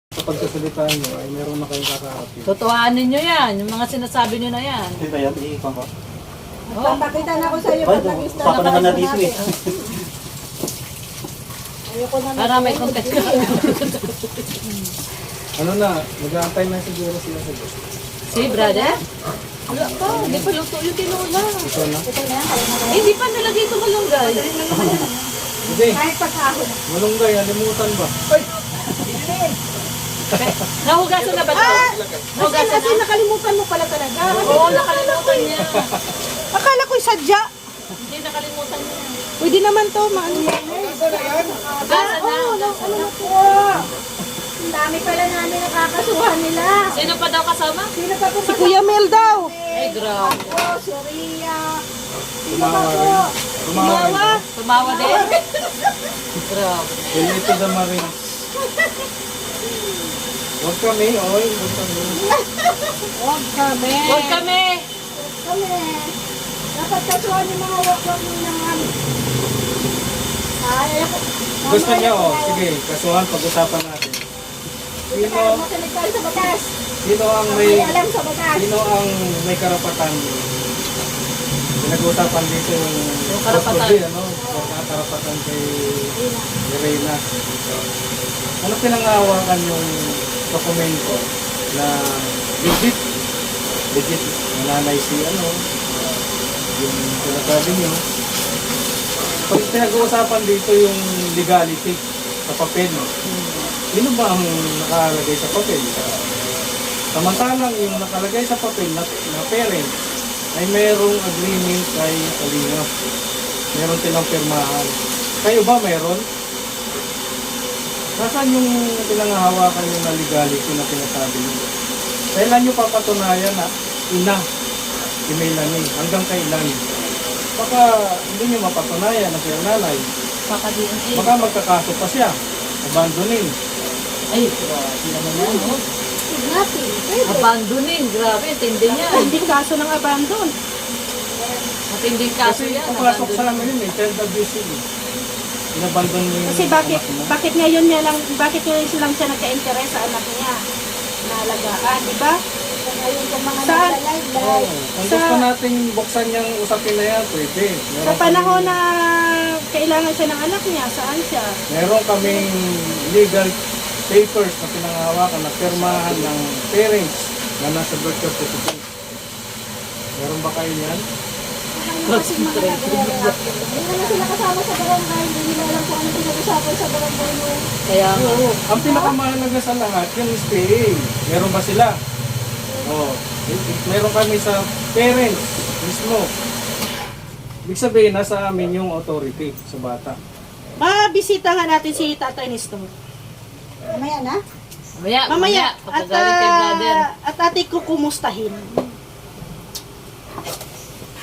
Sa pagsasalitaan nyo ay meron na kayong kakaapin. Totohanin nyo yan, yung mga sinasabi nyo na yan. Hindi ba yan? Iipan ko. Papakita na ako sa iyo pag nag-install Usapan naman na dito eh. Ayoko na Para may contact ka. Ano na, mag-aantay na siguro sila sa Diyos. Si brother? Wala pa, hindi pa luto yung tinola. Ito na. ito na, kaya na Eh, hindi pa nalagay ito malunggay. Hindi, kahit pagkahon. malunggay, alimutan ba? Nahugasan na ba ito? Nahugasan Kasi na? nakalimutan mo pala talaga. Oo, nakalimutan niya. Akala ko'y sadya. Hindi, nakalimutan niya. Pwede naman to, maano yan. Hugasan na. Ano na po? Ang dami pala namin nakakasuhan nila. Sino pa daw kasama? Sino pa po? Si Kuya Mel daw. Ay, grabe. Ako, si Ria. Sino pa Tumawa po? rin. Tumawa rin. Tumawa din? Grabe. Benito Damarin. Huwag kami, oy. Huwag kami. Huwag kami. Huwag kami. Kami. Dapat kasuhan yung mga wak-wak mo naman. Ay, ako. Gusto niya, oh. Sige, kasuhan, pag-usapan natin. Sino, Makinig tayo sa batas. sino ang May may, alam sa batas. sino ang may karapatan? Pinag-usapan dito Yung karapatan. Custody, ano? Karapatan kay Reyna. Ano pinangahawakan yung dokumento na legit? Legit. Nananay si ano? Yung sinasabi nyo. Pag pinag-uusapan dito yung legality sa papel, sino ba ang nakalagay sa papel? Samantalang yung nakalagay sa papel na parent ay mayroong agreement kay Kalinga. Meron silang pirmahan. Kayo ba meron? Nasaan yung pinangahawakan yung na legality na pinasabi nyo? Kailan nyo papatunayan na ina, si Melanie, hanggang kailan? Baka hindi nyo mapatunayan na siya nanay. Paka-DNA. Baka magkakaso pa siya. Abandonin. Ay, grabe naman yan. Oh. Natin. Pwede. Abandonin. Grabe, tindi niya. Hindi kaso ng abandon. Matinding kaso Kasi yan. papasok sa Abandonin. amin yun eh, child abuse yun eh. Inabandon mo yung Kasi bakit anak mo. bakit ngayon lang siya nagka-interest sa anak niya na alagaan, di ba? Ngayon kung mga Saan? Oo. Kung gusto natin buksan yung usapin na yan, pwede. Sa panahon na kailangan siya ng anak niya, saan siya? Meron kaming legal papers na pinangahawakan na pirmahan ng parents na nasa birth certificate. Meron ba kayo yan? Kasi mga nagre-react. Hindi na sila kasama sa barangay, hindi nila alam kung ano pinag-usapan sa barangay mo. Kaya nga. Ang pinakamahalaga sa lahat, yung SPA. Meron ba sila? Oo. Meron kami sa parents mismo. Ibig sabihin, nasa amin yung authority sa bata. Mabisita nga natin si Tatay Nisto. Mamaya na? Mamaya. Kapag galing kay brother. At ate ko kumustahin.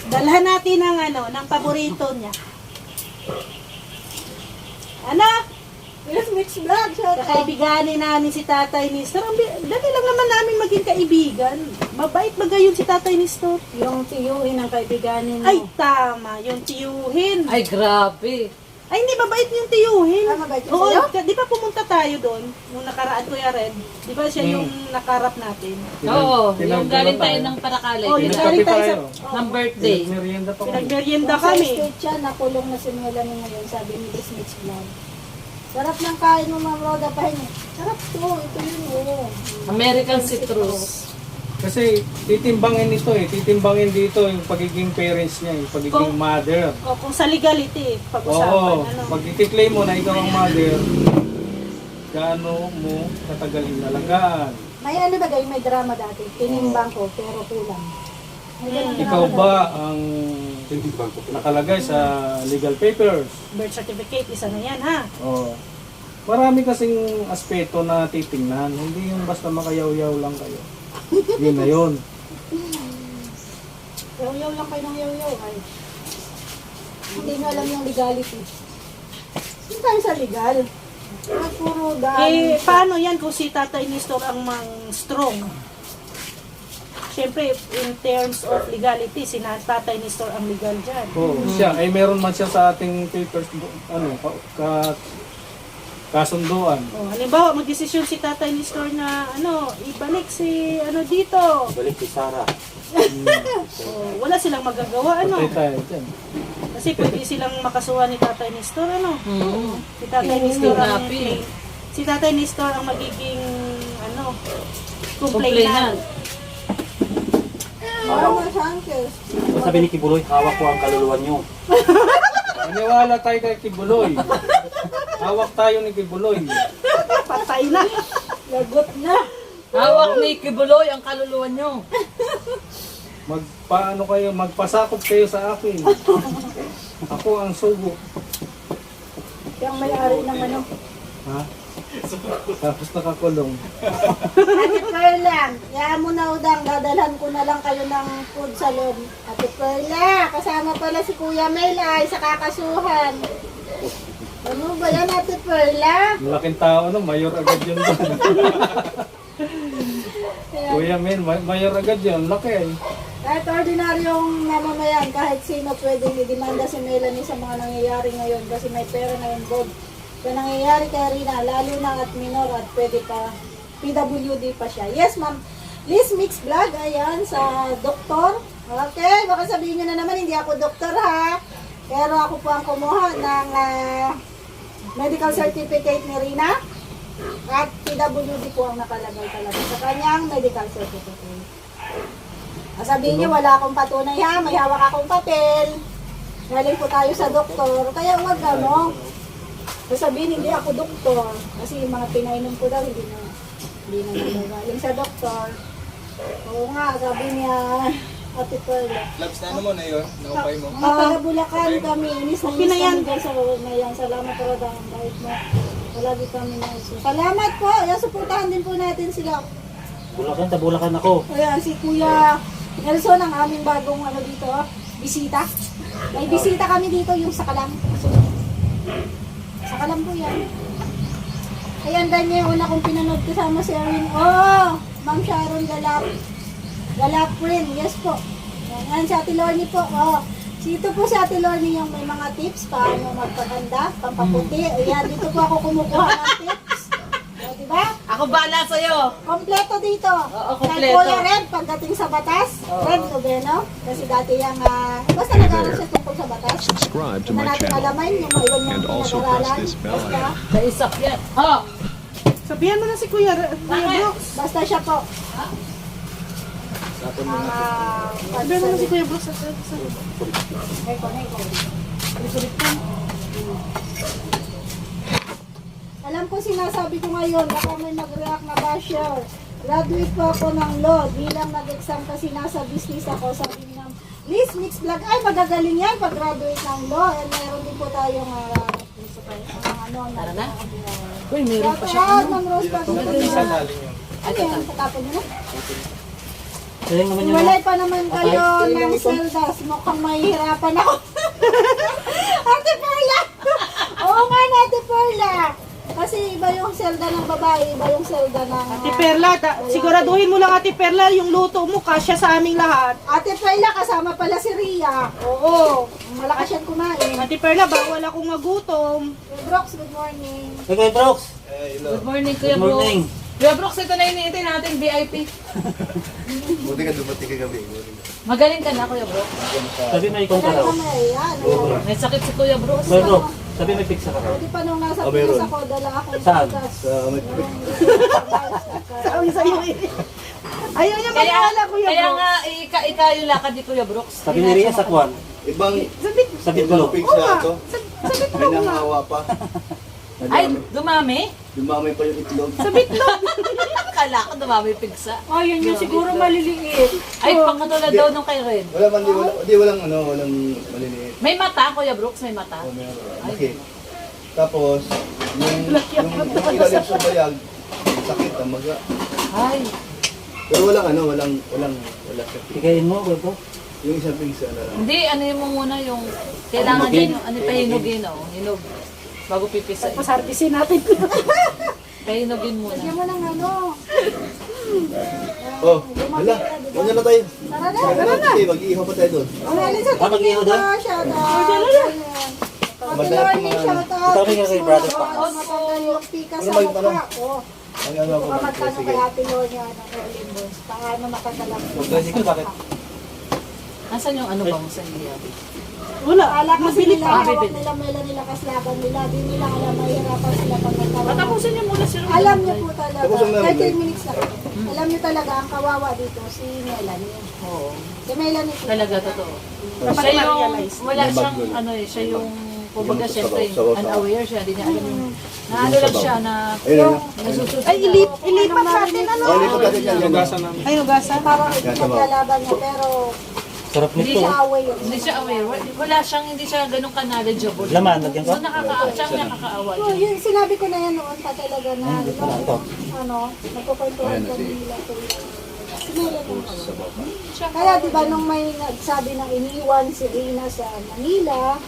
Dalhan natin ng paborito niya. Ano? Yes, mixed vlog. Kakaibiganin namin si Tatay Nestor. Dali lang naman namin maging kaibigan. Mabait ba gayon si Tatay Nestor? Yung tiyuhin ang kaibiganin mo. Ay, tama. Yung tiyuhin. Ay, grabe. Ay, hindi mabait yung tiyuhin. Ah, mabait yung Oo, sa'yo? di ba pumunta tayo doon? Nung nakaraan, Kuya Red. Di ba siya yung nakarap natin? Oo, yung galing tayo ng Parakale. Oh, yung Pinagkape galing tayo sa... tayo. Ng birthday. Merienda pa kami. Pinagmerienda Kung sa kami. state siya, nakulong na si Melanie ngayon, sabi ni Miss Mitch Vlog. Sarap ng kain mo, Ma'am Roda, pahingi. Sarap to, ito yun, oh. American citrus. Kasi titimbangin ito eh. Titimbangin dito yung pagiging parents niya, yung pagiging Kung- mother. O, kung sa legality, pag-usapan. Oo. Ano? Pag iti-claim mo na ikaw ang mother, gaano mo katagal inalagaan? May ano ba may drama dati. Tinimbang ko, pero kulang. May ganun Ikaw drama ba ang nakalagay sa legal papers? Birth certificate, isa na yan, ha? Oo. Marami kasing aspeto na titingnan. Hindi yung basta makayaw-yaw lang kayo. Yun na yun. Yaw-yaw lang kayo ng yaw-yaw. Ay. Hindi nyo alam yung legality. Hindi tayo sa legal. Puro Eh, paano yan kung si Tatay Nestor ang mang strong? Siyempre, in terms of legality, si Tatay Nestor ang legal dyan. Oo. Siya, ay meron man siya sa ating papers, ano, kasunduan. Oh, halimbawa, magdesisyon si Tatay Nestor na ibalik si dito. Balik si Sarah. Oh, wala silang magagawa Patay tayo dyan. Kasi pwede silang makasuhan ni Tatay Nestor Si Tatay Oo, Nestor ang napi. si Tatay Nestor ang magiging complainant. Mama Sanchez. Sabi ni Kibuloy, hawak ko ang kaluluwa niyo. Maniwala tayo kay Kibuloy. Hawak tayo ni Kibuloy. Patay na. Lagot na. Hawak ni Kibuloy ang kaluluwa nyo. Magpasakop kayo sa akin. Ako ang sugo. Yung may-ari ng Ha? Tapos nakakulong. Ate Perla, kaya mo na udang, dadalhan ko na lang kayo ng food salon. Ate Perla, kasama pala si Kuya Mel ay sa kakasuhan. Ano ba yan, Ate Perla? Malaking tao mayor agad yun doon. Kuya men, mayor agad yun. Laki eh. Kahit ordinaryong namamayan, kahit sino pwedeng idemanda si Melanie sa mga nangyayari ngayon kasi may pera na involved. Sa nangyayari kay Rina, lalo na at minor at pwede pa, PWD pa siya. Yes, ma'am. Liz Mix Vlog, ayan, sa doktor. Okay, baka sabihin nyo na naman, hindi ako doktor ha. Pero ako po ang kumuha ng medical certificate ni Rina. At PWD po ang nakalagay talaga sa kanyang medical certificate. Sabihin nyo, wala akong patunay ha, may hawak akong papel. Galing po tayo sa doktor, kaya huwag sabihin hindi ako doktor. Kasi yung mga pinainom ko daw, hindi na galing sa doktor. Oo nga, sabi niya, Ate Perla. Labs na mo na yun, naupay mo. Mga taga Bulacan kami, inis na Okay na inis yan. kami dyan sa Mayan. Salamat talaga ang bait mo. Palagi kami na salamat po, ayan, suportahan din po natin sila. Bulacan ako. Ayan, si Kuya Nelson, ang aming bagong dito, bisita. May bisita kami dito, yung sa Kalam. Sa Kalam po yan. Ayan, ganyan yung una kong pinanood kasama si Erin. Oh, Ma'am Sharon Galaprin, yes po. Ayan, si Ate Lorny po. Oh, dito po si Ate Lorny yung may mga tips paano magpaganda, pampaputi. Ayan, dito po ako kumukuha ng tips. O, diba? Ako bahala sa'yo. Kompleto dito. Oo, Kay kompleto. Kuya Red, pagdating sa batas, Red Noveno. Kasi dati yung, basta nag-aaral siya tungkol sa batas. Subscribe to Hindi my natin channel alaman yung mga ilan yung and also press pinag-aralan. this bell Basta, icon. Naisak yan. Ha? Sabihan mo na si Kuya Brooks. basta siya po. Sabihan mo na si Kuya Brooks. Alam ko sinasabi ko ngayon, baka may mag-react na basher. Graduate po ako ng law. Bilang nag-exam kasi nasa business ako. Sabi niya, Liz Mix Vlog, ay magagaling yan pag-graduate ng law. And meron din po tayong Tara na. Uy, meron pa siya. Ma'am Rose, pag ano yan, patapon nyo na. Galing naman yung Walay pa naman kayo ng seldas. Mukhang mahihirapan ako. Ate Perla! Oo nga na, Ate Perla. Kasi iba yung selda ng babae, iba yung selda ng... Ate Perla, siguraduhin mo lang Ate Perla, yung luto mo kasya sa aming lahat. Ate Perla, kasama pala si Ria. Oo, malakas yan kumain. Ate Perla, bawal akong magutom. Brooks, good morning. Hey, Brooks. Good morning, Kuya Good morning. Brooks. Kuya Brooks, ito na iniintay natin, VIP. Buti ka dumating kagabi. Magaling ka na, Kuya Brooks. Sabi may ikong Kaya karaw. kami, yan. ayan. May sakit si Kuya Brooks. May Brooks. Sabi may pizza ka raw. Buti pa nung nasa meron. Pinas ako, dala akong Saan? pitas. Sabi sa'yo eh. Ayaw niya Kaya, maniwala, Kuya kaya Brooks. nga, ika yung lakad ni Kuya Brooks. Sabi ni Ria sa kwan. Ibang Sabi ko. pig Oo sa nga. ito. Sabit May mo nga. nangawa pa. Ay, dumami? Dumamay pa yung itlog. Sabit mo. Kala ko dumami pigsa. Ayun yun, siguro maliliit. Ay, pangkatulad daw nung kay Red. Wala man, walang maliliit. May mata, Kuya Brooks, may mata. O, meron. Laki. Tapos, yung ilalim sa bayag, sakit ang maga. Ay, Pero walang sakit. Tigayin mo, Brooks. Yung isang pigsa na lang. hindi, ano yung muna yung, kailangan Hinugin. din yung, ano pa hinugin, oh. Hinog. Bago pipisa. Pasartisin natin. Kaya hinugin muna. Lagyan mo ng ano. Oh, hala. Huwag na tayo. Tara na. Tara na. Okay, mag-iihaw pa tayo doon. Ang alin sa Ah, mag-ihaw doon? Shout out. Ayan. Madala Lorny, yung mga shout out. Ito rin kay brother pa. Matanggal yung pika sa Ano mag- mukha. Oh. Ang ano ko, Magtanong sige. kay Ate Lorny, ano, Olympus. Paano makatalang Mag-tricycle, bakit? Nasaan yung ano ba mo sa India? Wala. Kala kasi Mabili nila, pa. hawak nila Melanie lakas laban nila. Di nila alam, mahirapan sila pag nagkawa. Patapusin niyo muna si Romel. Alam niyo po talaga, Tapusin na, 13 Romel. minutes lang. Alam niyo talaga, ang kawawa dito, si Melanie. Oo. Si Melanie po. Talaga, totoo. Dapat Siya yung, ma-realize. wala May siyang, bago. ano eh, siya yung, kumbaga Yung siyempre, sabaw. unaware siya, di niya alam yung, na ano lang siya, na, Ayun na. nasusunod Ay, ilipat natin ano. Oh, lipat natin yan. yan. Hugasan namin. Ay, hugasan. Parang Yan, sabaw. naglalaban niya, pero Sarap hindi nito. siya away yun. Hindi siya aware. Wala siyang, hindi siya ganun ka-knowledgeable. Laman, lagyan ko. So, siyang nakakaawa. Oh, yun, sinabi ko na yan noon pa talaga na, ito. ano, nagkukwentuhan Ayan, kami si- nila. Si Melanie. Sabaw pa. Kaya di ba nung may nagsabi na iniwan si Rina sa Manila,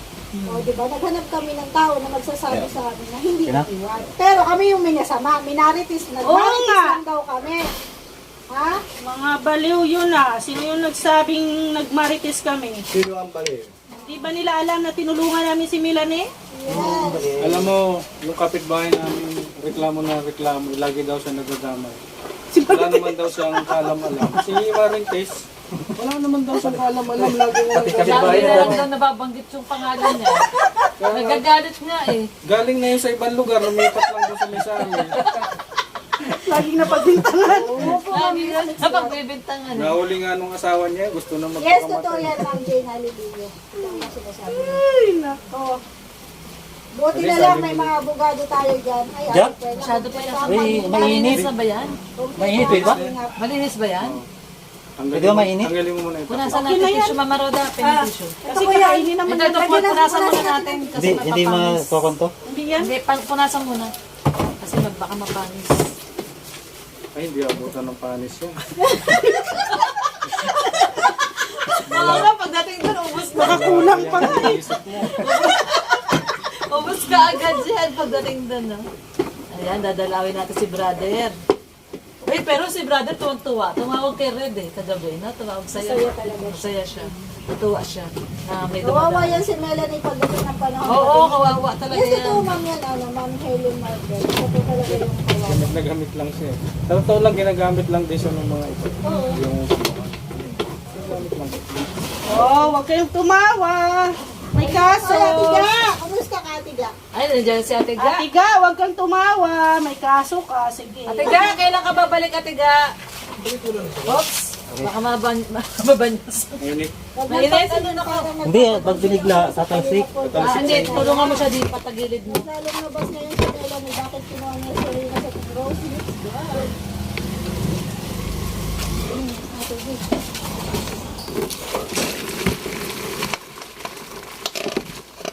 o di ba naghanap kami ng tao na magsasabi sa amin na hindi Kina? iniwan. Pero kami yung minasama, minaritis Oo nga. lang daw kami. Ha? Mga baliw yun ah. Sino yung nagsabing nagmarites kami? Sino ang pali? Di ba nila alam na tinulungan namin si Melanie? Yes. Alam mo, yung kapitbahay namin, reklamo na reklamo, lagi daw siya nagdadamay. Wala naman daw siyang kalam-alam. Si Marintes, wala naman daw siyang kalam-alam, lagi nga Lagi na lang daw nababanggit yung pangalan niya. Nagagalit nga eh. galing na yun sa ibang lugar, lumipat lang doon sa mesa amin. Laging napagbintangan. Lagi na napagbibintangan. Nahuli nga nung asawa niya, gusto na Yes, totoo magpakamatay. yan, Ma'am Jane Hallelujah. Ito ang sinasabi niya. Ay, nako. Oo. Buti na lang may mga abogado tayo dyan. Ay, Diyan? pwede. Masyado pa yan. Uy, mainit. Malinis na ba yan? Mainit, ba? Malinis ba yan? Tanggalin Pwede ba mo- mainit? Tanggalin mo muna ito. Punasan Okay na natin yan. tissue, Mama Roda, penitissue. Kasi kakainin naman Ito, ito, Pwede na, punasan muna punasan natin kasi Hindi mapapanis. makokonto. Hindi yan. Hindi, punasan muna. Kasi baka mapanis. Ay, hindi abutan ng panis yan. Mama, pagdating doon, ubus na. Kulang pa nga eh. Isip mo. Ubus ka agad dyan pagdating doon, no? Ayan, dadalawin natin si brother. Wait, pero si brother tuwang-tuwa. Tumawag kay Red eh, kagabi, no? Tumawag sa'yo. Masaya talaga siya. Masaya siya. Natuwa siya. Na may Kawawa dumadaan. yan si Melanie pagdating ng panahon. Oo, kawawa talaga Yes, totoo yan. ma'am yan, ano, Ma'am Helen Margaret. Ito po talaga yung kawawa. Nagamit lang siya. Sa totoo lang, ginagamit lang din siya ng mga ito. Oo. Yung ginagamit lang. Oh, huwag kayong tumawa. May kaso. Ay, Atiga! Kamusta ka, Atiga? Ay, nandiyan si Ate Ga. Ate Ga, huwag kang tumawa. May kaso ka. Sige. Ate Ga, kailan ka babalik, Ate Ga? Oops. Baka mabanyas. Ngunit, Mainit, ano na ka? Hindi, pag binigla sa talsik. Hindi, tulungan mo siya di patagilid mo. Lalong nabas ngayon si Melanie. Bakit kinuha niya si Rina sa Rose?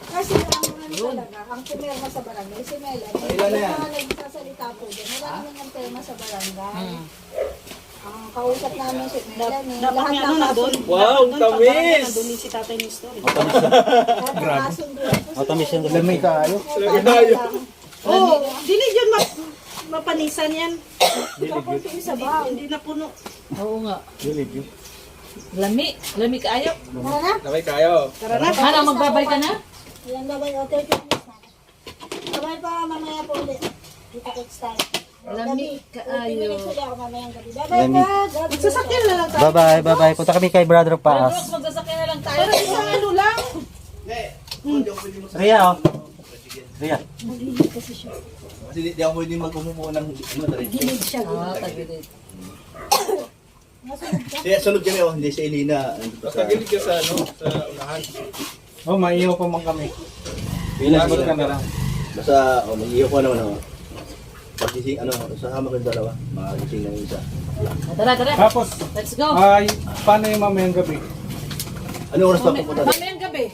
Kasi ang ano talaga, ang pumirma sa barangay, si Melanie. Ilan na yan? Yung mga nagsasalita po dyan, wala naman ang pirma sa barangay. Ang kausap namin si Melanie, Dapat lahat nga ng ano nandun. Wow, Dapat dun, tamis! pagbarangay nandun din si Tatay Nestor. lahat ng kasundo. Matamis yan. lamig ka ayo. Oh, dili yun mapanisan yan. Tapos yung isa ba? Hindi na puno. Oo nga. Dilig yun. Lami. Lami ka ayaw. Ano na? Lamig kayo. Tara na. Ano, magbabay ka na? Ilan ba ba yung 30 minutes na? Sabay pa mamaya po ulit. Kita kits tayo. Lami ka 30 ayaw. minutes ulit ako mamayang gabi. Bye-bye ka! God bless. Sasakyan na lang tayo. Bye-bye, bye-bye. Punta kami kay Brother Pero Paas. Brooks, magsasakyan na lang tayo. Pero isang ano lang. Ria, oh. Ria. Kasi di ako pwede mag-umupo ng ano na rin. Ah, tagilid. Kaya sunod kami, oh, hindi si Elina. Nandito sa... Tagilid ka sa ano, sa unahan. Oh, maiiyaw pa man kami. Bilang Lagot ka na lang. Basta, oh, mag-iyo ko naman, oh. Pagising, ano, sasama ko yung dalawa. Magising na yung isa. Tara, tara. Tapos, Let's go. ay, paano yung mamayang gabi? Ano oras pa pupunta doon? Mamayang gabi.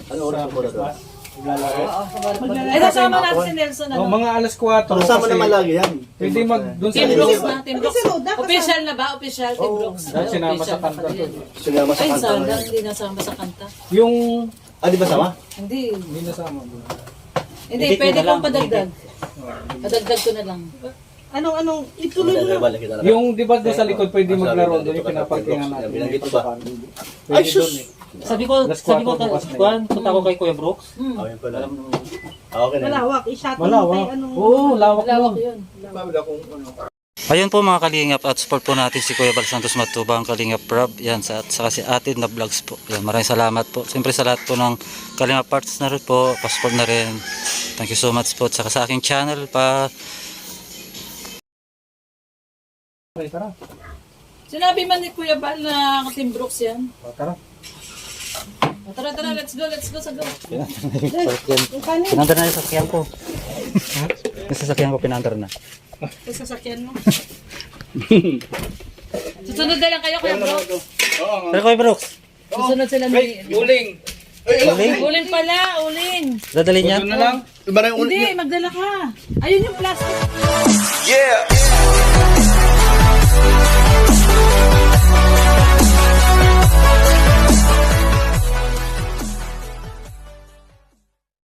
Ano oras pa pupunta doon? Maglalaro. Oo, ay, kasama natin si Nelson. Oh, Ano? mga alas 4. Kasama naman lagi yan. Pwede mag doon sa Team Brooks na, Team Brooks. Kasi Roda, kasama. Official na ba? Official, Team Brooks. Dahil sinama Official sa na kanta. pala yun. Sinama sa Ay, kanta. sana ngayon. hindi nasama sa kanta. Yung Ah, di ba sama? Hindi. hindi nasama doon. Hindi, Edit pwede mo na lang, kong padagdag. Padagdag ko na lang. Anong ituloy mo na. Balik kita na. Yung di ba doon sa likod pwede Ah, maglaro sabi, doon yung nandito ka sa pinaparkingan Brooks. natin. Binanggit ko ba? Pwede Ay, doon sus! eh. Sabi ko, Alas sabi ko, 4 bukas na yun. Kuan, punta ko kay Kuya Brooks. Ayun pala. Alam mo, Okay na. Malawak. I-shuttle mo Malawak. kay anong... Oo, lawak Lawak nun. yun. Sabi na kung ano. ayun po mga kalingap at support po natin si Kuya Bal Santos Matubang, Kalingap Rob, yan, sa, at saka si Atid na vlogs po. Yan, maraming salamat po. Siyempre sa lahat po ng Kalingap Parts na rin po, pa-support na rin. Thank you so much po. At saka sa aking channel pa. Okay, tara. Sinabi man ni Kuya Bal na Team Brooks yan. Tara. O, tara, let's go sa go. Pinandar na yung sasakyan ko. Yung sasakyan ko pinandar na. Sa sasakyan mo. Susunod na lang kayo, Kuya Brooks. Pero Kuya Brooks, Susunod sila ni... Uling! Uling pala, uling. dadali niya? Doon na lang. Iba na yung ulit. Hindi, magdala ka. Ayun yung plastic. Yeah!